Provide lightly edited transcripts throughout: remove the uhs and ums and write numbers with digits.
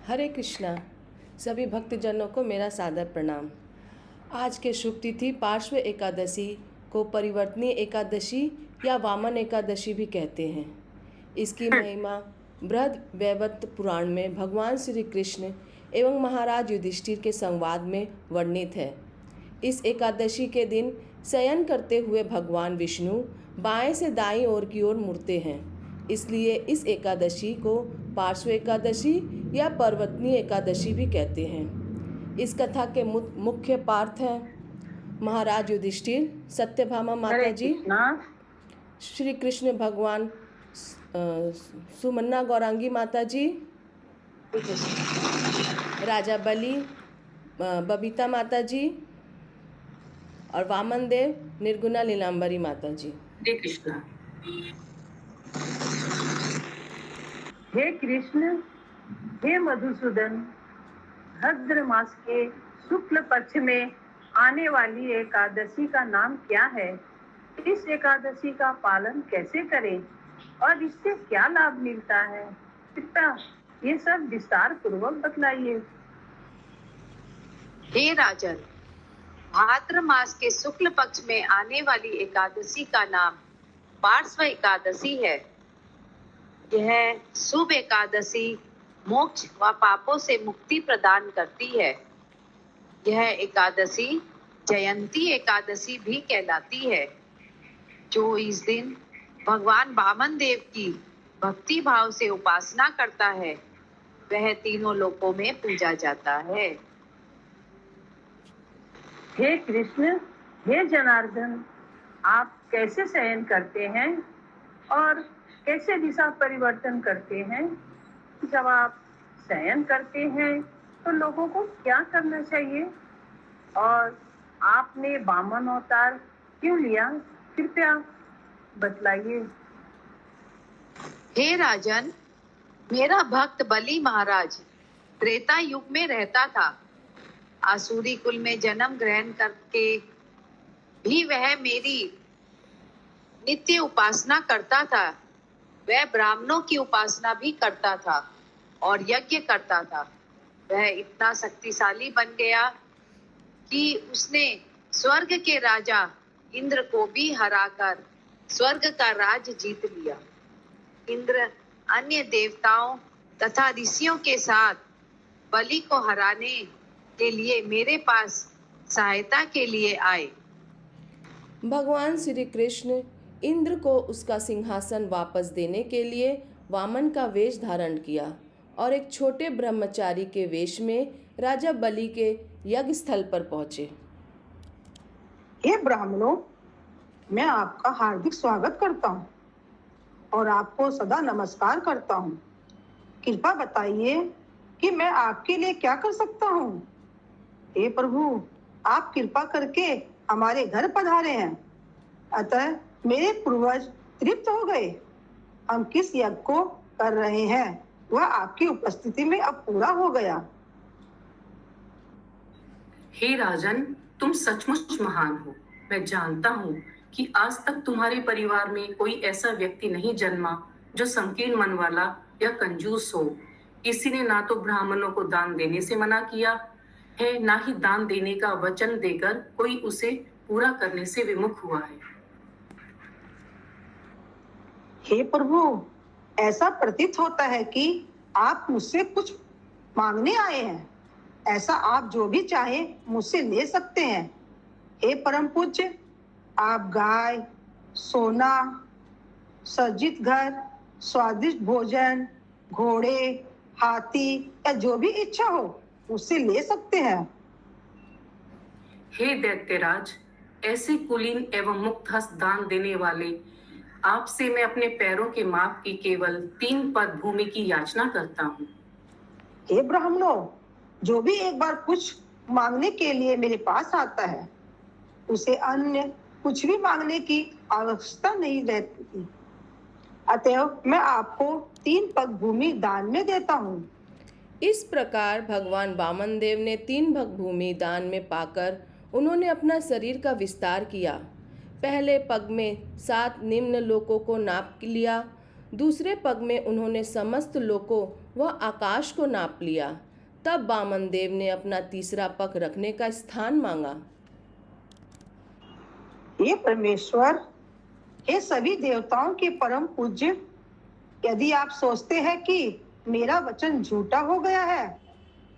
हरे कृष्णा। सभी भक्तजनों को मेरा सादर प्रणाम। आज के शुभ तिथि पार्श्व एकादशी को परिवर्तनीय एकादशी या वामन एकादशी भी कहते हैं। इसकी महिमा बृहद वैवर्त पुराण में भगवान श्री कृष्ण एवं महाराज युधिष्ठिर के संवाद में वर्णित है। इस एकादशी के दिन शयन करते हुए भगवान विष्णु बाएं से दाईं ओर की ओर मुड़ते हैं, इसलिए इस एकादशी को पार्श्व एकादशी या पर्वतनीय एकादशी भी कहते हैं। इस कथा के मुख्य पार्थ हैं महाराज युधिष्ठिर, सत्यभामा माता हरे जी, कृष्णा। श्री कृष्ण भगवान, सुमन्ना गौरांगी माता जी, राजा बलि, बबीता माता जी और वामन देव निर्गुणा लीलांबरी माता जी। हरे कृष्णा। हे कृष्ण, हे मधुसूदन, भाद्र मास के शुक्ल पक्ष में आने वाली एकादशी का नाम क्या है? इस एकादशी का पालन कैसे करें और इससे क्या लाभ मिलता है? कृपया ये सब विस्तार पूर्वक बतलाइए। हे राजन, भाद्र मास के शुक्ल पक्ष में आने वाली एकादशी का नाम पार्श्व एकादशी है। यह शुभ एकादशी मोक्ष व पापों से मुक्ति प्रदान करती है। यह एकादशी जयंती एकादशी भी कहलाती है, जो इस दिन भगवान वामन देव की भक्ति भाव से उपासना करता है, वह तीनों लोकों में पूजा जाता है। हे कृष्ण, हे जनार्दन, आप कैसे शयन करते हैं और कैसे दिशा परिवर्तन करते हैं? जब आप शयन करते हैं तो लोगों को क्या करना चाहिए और आपने वामन अवतार क्यों लिया? कृपया बतलाइए। हे राजन, मेरा भक्त बलि महाराज त्रेता युग में रहता था। आसुरी कुल में जन्म ग्रहण करके भी वह मेरी नित्य उपासना करता था। वह ब्राह्मणों की उपासना भी करता था और यज्ञ करता था। वह इतना शक्तिशाली बन गया कि उसने स्वर्ग के राजा इंद्र को भी हराकर स्वर्ग का राज जीत लिया। इंद्र अन्य देवताओं तथा ऋषियों के साथ बलि को हराने के लिए मेरे पास सहायता के लिए आए। भगवान श्री कृष्ण इंद्र को उसका सिंहासन वापस देने के लिए वामन का वेश धारण किया और एक छोटे ब्रह्मचारी के वेश में राजा बलि के यज्ञ स्थल पर पहुंचे। हे ब्राह्मणों, मैं आपका हार्दिक स्वागत करता हूँ और आपको सदा नमस्कार करता हूँ। कृपया बताइए कि मैं आपके लिए क्या कर सकता हूँ। हे प्रभु, आप कृपा करके हमारे घर पधारे हैं, अतः मेरे पूर्वज तृप्त हो गए। हम किस यज्ञ को कर रहे हैं वह आपकी उपस्थिति में अब पूरा हो गया। हे राजन, तुम सचमुच महान हो। मैं जानता हूँ कि आज तक तुम्हारे परिवार में कोई ऐसा व्यक्ति नहीं जन्मा जो संकीर्ण मन वाला या कंजूस हो। किसी ने ना तो ब्राह्मणों को दान देने से मना किया है, ना ही दान देने का वचन देकर कोई उसे पूरा करने से विमुख हुआ है। हे प्रभु, ऐसा प्रतीत होता है कि आप मुझसे कुछ मांगने आए हैं। ऐसा आप जो भी चाहें मुझसे ले सकते हैं। हे परम पूज्य, आप गाय, सोना, सज्जित घर, स्वादिष्ट भोजन, घोड़े, हाथी या जो भी इच्छा हो मुझसे ले सकते हैं। हे दैत्यराज, ऐसे कुलीन एवं मुक्त हस्त दान देने वाले आपसे मैं अपने पैरों के माप की केवल 3 पद भूमि की याचना करता हूँ। हे ब्राह्मणों, जो भी एक बार कुछ मांगने के लिए मेरे पास आता है उसे अन्य कुछ भी मांगने की आवश्यकता नहीं रहती। अतएव मैं आपको 3 पग भूमि दान में देता हूँ। इस प्रकार भगवान वामन देव ने 3 भग भूमि दान में पाकर उन्होंने अपना शरीर का विस्तार किया। पहले पग में 7 निम्न लोकों को नाप लिया, दूसरे पग में उन्होंने समस्त लोकों व आकाश को नाप लिया। तब वामन देव ने अपना तीसरा पग रखने का स्थान मांगा। हे परमेश्वर, हे सभी देवताओं के परम पूज्य, यदि आप सोचते हैं कि मेरा वचन झूठा हो गया है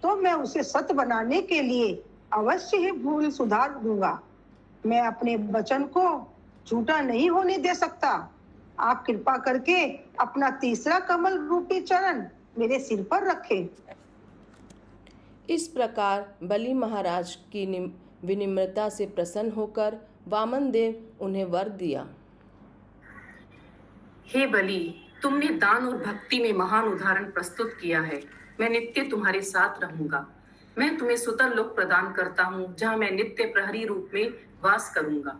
तो मैं उसे सत्य बनाने के लिए अवश्य ही भूल सुधार दूंगा। मैं अपने वचन को झूठा नहीं होने दे सकता। आप कृपा करके अपना तीसरा कमल रूपी चरण मेरे सिर पर रखें। इस प्रकार बलि महाराज की विनिम्रता से प्रसन्न होकर वामन देव उन्हें वर दिया। हे बलि, तुमने दान और भक्ति में महान उदाहरण प्रस्तुत किया है। मैं नित्य तुम्हारे साथ रहूंगा। मैं तुम्हें सुतर लोक प्रदान करता हूँ, जहाँ मैं नित्य प्रहरी रूप में वास करूंगा।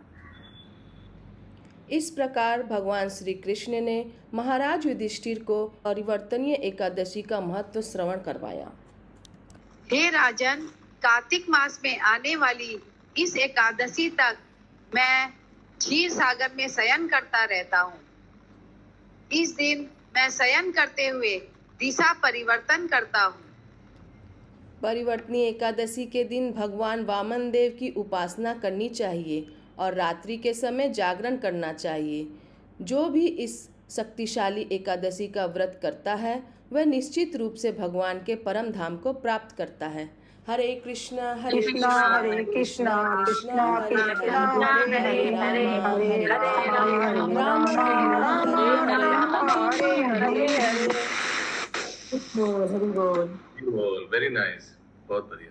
इस प्रकार भगवान श्री कृष्ण ने महाराज युधिष्ठिर को परिवर्तनीय एकादशी का महत्व श्रवण करवाया। हे राजन, कार्तिक मास में आने वाली इस एकादशी तक मैं क्षीर सागर में शयन करता रहता हूँ। इस दिन मैं शयन करते हुए दिशा परिवर्तन करता हूँ। परिवर्तनीय एकादशी के दिन भगवान वामन देव की उपासना करनी चाहिए और रात्रि के समय जागरण करना चाहिए। जो भी इस शक्तिशाली एकादशी का व्रत करता है वह निश्चित रूप से भगवान के परम धाम को प्राप्त करता है। हरे कृष्णा हरे कृष्णा हरे कृष्णा कृष्णा कृष्णा हरे हरे हरे हरे राम राम हरे हरे हरे। वेरी नाइस, बहुत बढ़िया।